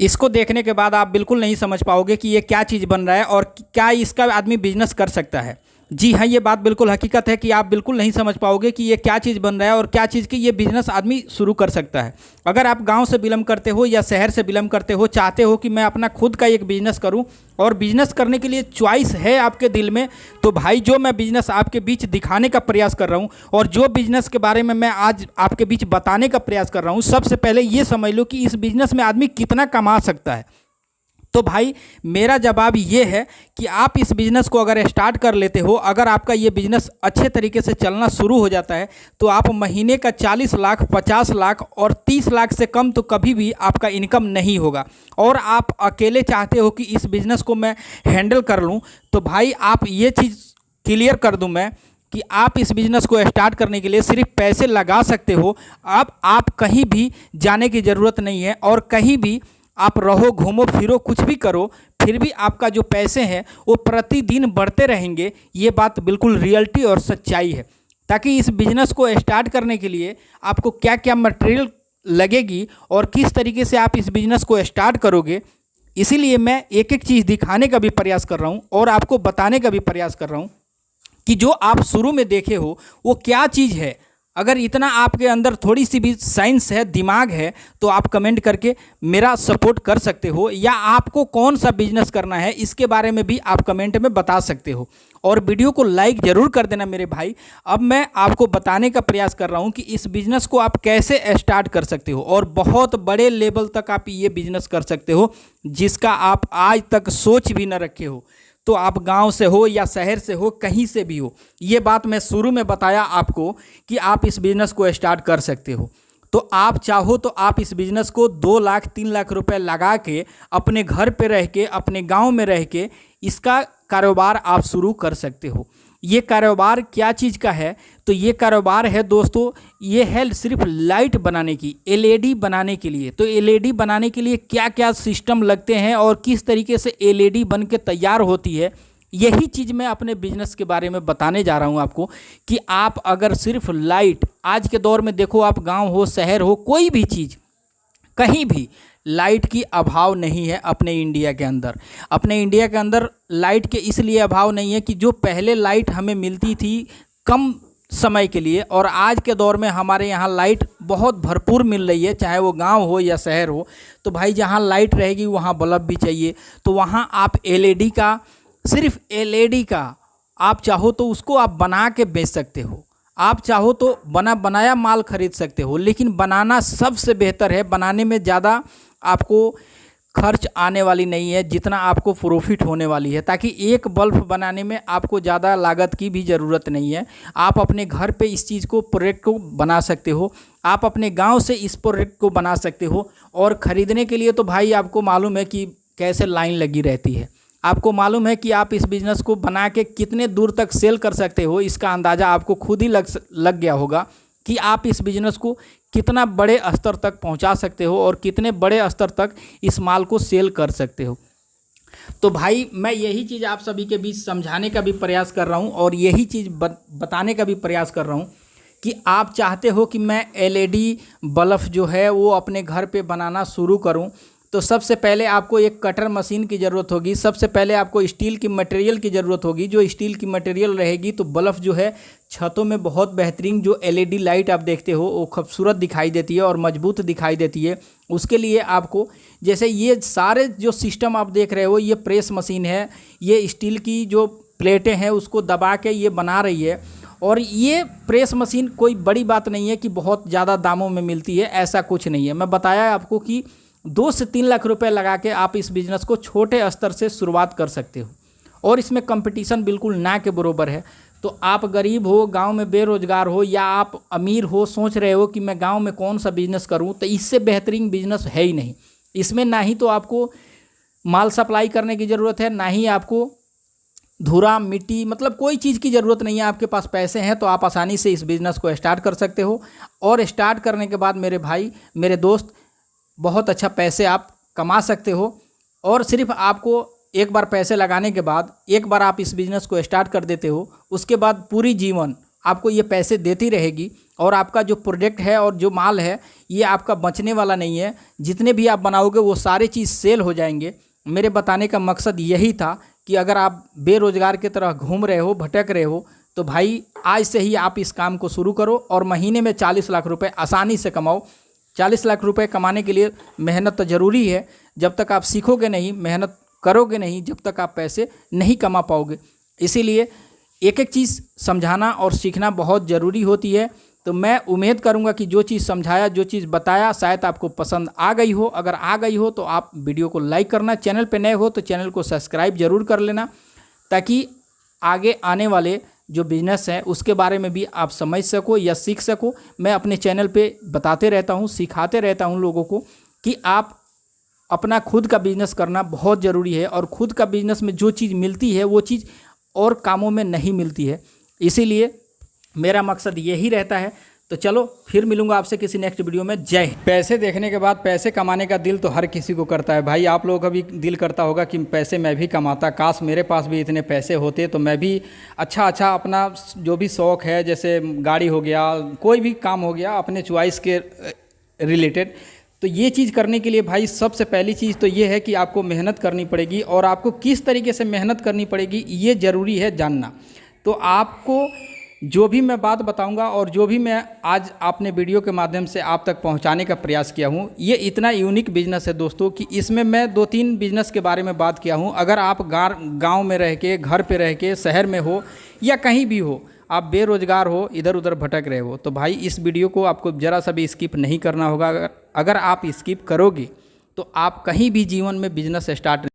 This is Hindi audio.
इसको देखने के बाद आप बिल्कुल नहीं समझ पाओगे कि ये क्या चीज़ बन रहा है और क्या इसका आदमी बिजनेस कर सकता है। जी हाँ, ये बात बिल्कुल हकीकत है कि आप बिल्कुल नहीं समझ पाओगे कि ये क्या चीज़ बन रहा है और क्या चीज़ की ये बिज़नेस आदमी शुरू कर सकता है। अगर आप गांव से बिलोंग करते हो या शहर से बिलोंग करते हो, चाहते हो कि मैं अपना खुद का एक बिज़नेस करूं और बिज़नेस करने के लिए चॉइस है आपके दिल में, तो भाई जो मैं बिज़नेस आपके बीच दिखाने का प्रयास कर रहा हूं और जो बिज़नेस के बारे में मैं आज आपके बीच बताने का प्रयास कर रहा हूं, सबसे पहले ये समझ लो कि इस बिज़नेस में आदमी कितना कमा सकता है। तो भाई मेरा जवाब ये है कि आप इस बिज़नेस को अगर स्टार्ट कर लेते हो, अगर आपका ये बिज़नेस अच्छे तरीके से चलना शुरू हो जाता है, तो आप महीने का 40 लाख, 50 लाख और 30 लाख से कम तो कभी भी आपका इनकम नहीं होगा। और आप अकेले चाहते हो कि इस बिज़नेस को मैं हैंडल कर लूँ, तो भाई आप ये चीज़ क्लियर कर दूँ मैं कि आप इस बिज़नेस को स्टार्ट करने के लिए सिर्फ पैसे लगा सकते हो। आप कहीं भी जाने की ज़रूरत नहीं है और कहीं भी आप रहो, घूमो फिरो, कुछ भी करो, फिर भी आपका जो पैसे हैं वो प्रतिदिन बढ़ते रहेंगे। ये बात बिल्कुल रियलिटी और सच्चाई है। ताकि इस बिज़नेस को स्टार्ट करने के लिए आपको क्या क्या मटेरियल लगेगी और किस तरीके से आप इस बिज़नेस को स्टार्ट करोगे, इसीलिए मैं एक एक चीज़ दिखाने का भी प्रयास कर रहा हूँ और आपको बताने का भी प्रयास कर रहा हूँ कि जो आप शुरू में देखे हो वो क्या चीज़ है। अगर इतना आपके अंदर थोड़ी सी भी साइंस है, दिमाग है, तो आप कमेंट करके मेरा सपोर्ट कर सकते हो, या आपको कौन सा बिजनेस करना है इसके बारे में भी आप कमेंट में बता सकते हो। और वीडियो को लाइक ज़रूर कर देना मेरे भाई। अब मैं आपको बताने का प्रयास कर रहा हूँ कि इस बिज़नेस को आप कैसे स्टार्ट कर सकते हो और बहुत बड़े लेवल तक आप ये बिज़नेस कर सकते हो जिसका आप आज तक सोच भी न रखे हो। तो आप गांव से हो या शहर से हो, कहीं से भी हो, ये बात मैं शुरू में बताया आपको कि आप इस बिज़नेस को स्टार्ट कर सकते हो। तो आप चाहो तो आप इस बिज़नेस को 2 लाख 3 लाख रुपए लगा के अपने घर पे रह के, अपने गांव में रह के इसका कारोबार आप शुरू कर सकते हो। ये कारोबार क्या चीज़ का है? तो ये कारोबार है दोस्तों, ये है सिर्फ लाइट बनाने की, एलईडी बनाने के लिए। तो एलईडी बनाने के लिए क्या क्या सिस्टम लगते हैं और किस तरीके से एलईडी बन के तैयार होती है, यही चीज़ मैं अपने बिजनेस के बारे में बताने जा रहा हूँ आपको। कि आप अगर सिर्फ लाइट, आज के दौर में देखो, आप गाँव हो शहर हो, कोई भी चीज़ कहीं भी लाइट की अभाव नहीं है अपने इंडिया के अंदर। अपने इंडिया के अंदर लाइट के इसलिए अभाव नहीं है कि जो पहले लाइट हमें मिलती थी कम समय के लिए, और आज के दौर में हमारे यहाँ लाइट बहुत भरपूर मिल रही है, चाहे वो गांव हो या शहर हो। तो भाई जहाँ लाइट रहेगी वहाँ बल्ब भी चाहिए। तो वहाँ आप एलईडी का, सिर्फ एलईडी का आप चाहो तो उसको आप बना के बेच सकते हो। आप चाहो तो बनाया माल खरीद सकते हो, लेकिन बनाना सबसे बेहतर है। बनाने में ज़्यादा आपको खर्च आने वाली नहीं है जितना आपको प्रॉफिट होने वाली है। ताकि एक बल्ब बनाने में आपको ज़्यादा लागत की भी ज़रूरत नहीं है। आप अपने घर पे इस चीज़ को, प्रोडक्ट को बना सकते हो। आप अपने गांव से इस प्रोडक्ट को बना सकते हो। और ख़रीदने के लिए तो भाई आपको मालूम है कि कैसे लाइन लगी रहती है। आपको मालूम है कि आप इस बिज़नेस को बना के कितने दूर तक सेल कर सकते हो, इसका अंदाज़ा आपको खुद ही लग गया होगा कि आप इस बिज़नेस को कितना बड़े स्तर तक पहुंचा सकते हो और कितने बड़े स्तर तक इस माल को सेल कर सकते हो। तो भाई मैं यही चीज़ आप सभी के बीच समझाने का भी प्रयास कर रहा हूं और यही चीज़ बताने का भी प्रयास कर रहा हूं कि आप चाहते हो कि मैं एलईडी बल्ब जो है वो अपने घर पे बनाना शुरू करूं, तो सबसे पहले आपको एक कटर मशीन की ज़रूरत होगी। सबसे पहले आपको स्टील की मटेरियल की ज़रूरत होगी। जो स्टील की मटेरियल रहेगी तो बल्ब जो है छतों में बहुत बेहतरीन, जो एलईडी लाइट आप देखते हो वो खूबसूरत दिखाई देती है और मजबूत दिखाई देती है। उसके लिए आपको, जैसे ये सारे जो सिस्टम आप देख रहे हो, ये प्रेस मशीन है, ये स्टील की जो प्लेटें हैं उसको दबा के ये बना रही है। और ये प्रेस मशीन कोई बड़ी बात नहीं है कि बहुत ज़्यादा दामों में मिलती है, ऐसा कुछ नहीं है। मैं बताया आपको कि 2 से 3 लाख रुपए लगा के आप इस बिज़नेस को छोटे स्तर से शुरुआत कर सकते हो और इसमें कंपटीशन बिल्कुल ना के बरोबर है। तो आप गरीब हो, गांव में बेरोजगार हो, या आप अमीर हो, सोच रहे हो कि मैं गांव में कौन सा बिज़नेस करूं, तो इससे बेहतरीन बिज़नेस है ही नहीं। इसमें ना ही तो आपको माल सप्लाई करने की ज़रूरत है, ना ही आपको धुरा मिट्टी, मतलब कोई चीज़ की ज़रूरत नहीं है। आपके पास पैसे हैं तो आप आसानी से इस बिज़नेस को स्टार्ट कर सकते हो। और स्टार्ट करने के बाद मेरे भाई, मेरे दोस्त, बहुत अच्छा पैसे आप कमा सकते हो। और सिर्फ आपको एक बार पैसे लगाने के बाद, एक बार आप इस बिज़नेस को स्टार्ट कर देते हो, उसके बाद पूरी जीवन आपको ये पैसे देती रहेगी और आपका जो प्रोडक्ट है और जो माल है ये आपका बचने वाला नहीं है। जितने भी आप बनाओगे वो सारे चीज़ सेल हो जाएंगे। मेरे बताने का मकसद यही था कि अगर आप बेरोजगार की तरह घूम रहे हो, भटक रहे हो, तो भाई आज से ही आप इस काम को शुरू करो और महीने में 40 लाख रुपए आसानी से कमाओ। 40 लाख रुपए कमाने के लिए मेहनत तो ज़रूरी है। जब तक आप सीखोगे नहीं, मेहनत करोगे नहीं, जब तक आप पैसे नहीं कमा पाओगे। इसीलिए एक एक चीज़ समझाना और सीखना बहुत ज़रूरी होती है। तो मैं उम्मीद करूंगा कि जो चीज़ समझाया, जो चीज़ बताया, शायद आपको पसंद आ गई हो। अगर आ गई हो तो आप वीडियो को लाइक करना, चैनल पे नए हो तो चैनल को सब्सक्राइब जरूर कर लेना, ताकि आगे आने वाले जो बिजनेस है उसके बारे में भी आप समझ सको या सीख सको। मैं अपने चैनल पे बताते रहता हूँ, सिखाते रहता हूँ लोगों को कि आप अपना खुद का बिजनेस करना बहुत ज़रूरी है, और खुद का बिजनेस में जो चीज़ मिलती है वो चीज़ और कामों में नहीं मिलती है। इसीलिए मेरा मकसद यही रहता है। तो चलो फिर मिलूंगा आपसे किसी नेक्स्ट वीडियो में। जय हिंद। पैसे देखने के बाद पैसे कमाने का दिल तो हर किसी को करता है भाई। आप लोगों का भी दिल करता होगा कि पैसे मैं भी कमाता, काश मेरे पास भी इतने पैसे होते तो मैं भी अच्छा अपना जो भी शौक़ है, जैसे गाड़ी हो गया, कोई भी काम हो गया अपने चॉइस के रिलेटेड, तो ये चीज़ करने के लिए भाई सबसे पहली चीज़ तो ये है कि आपको मेहनत करनी पड़ेगी। और आपको किस तरीके से मेहनत करनी पड़ेगी ये ज़रूरी है जानना। तो आपको जो भी मैं बात बताऊंगा और जो भी मैं आज आपने वीडियो के माध्यम से आप तक पहुंचाने का प्रयास किया हूं, ये इतना यूनिक बिजनेस है दोस्तों कि इसमें मैं 2-3 बिजनेस के बारे में बात किया हूं। अगर आप गांव में रह के, घर पे रह के, शहर में हो या कहीं भी हो, आप बेरोजगार हो, इधर उधर भटक रहे हो, तो भाई इस वीडियो को आपको ज़रा सा भी स्किप नहीं करना होगा। अगर आप स्किप करोगे तो आप कहीं भी जीवन में बिजनेस स्टार्ट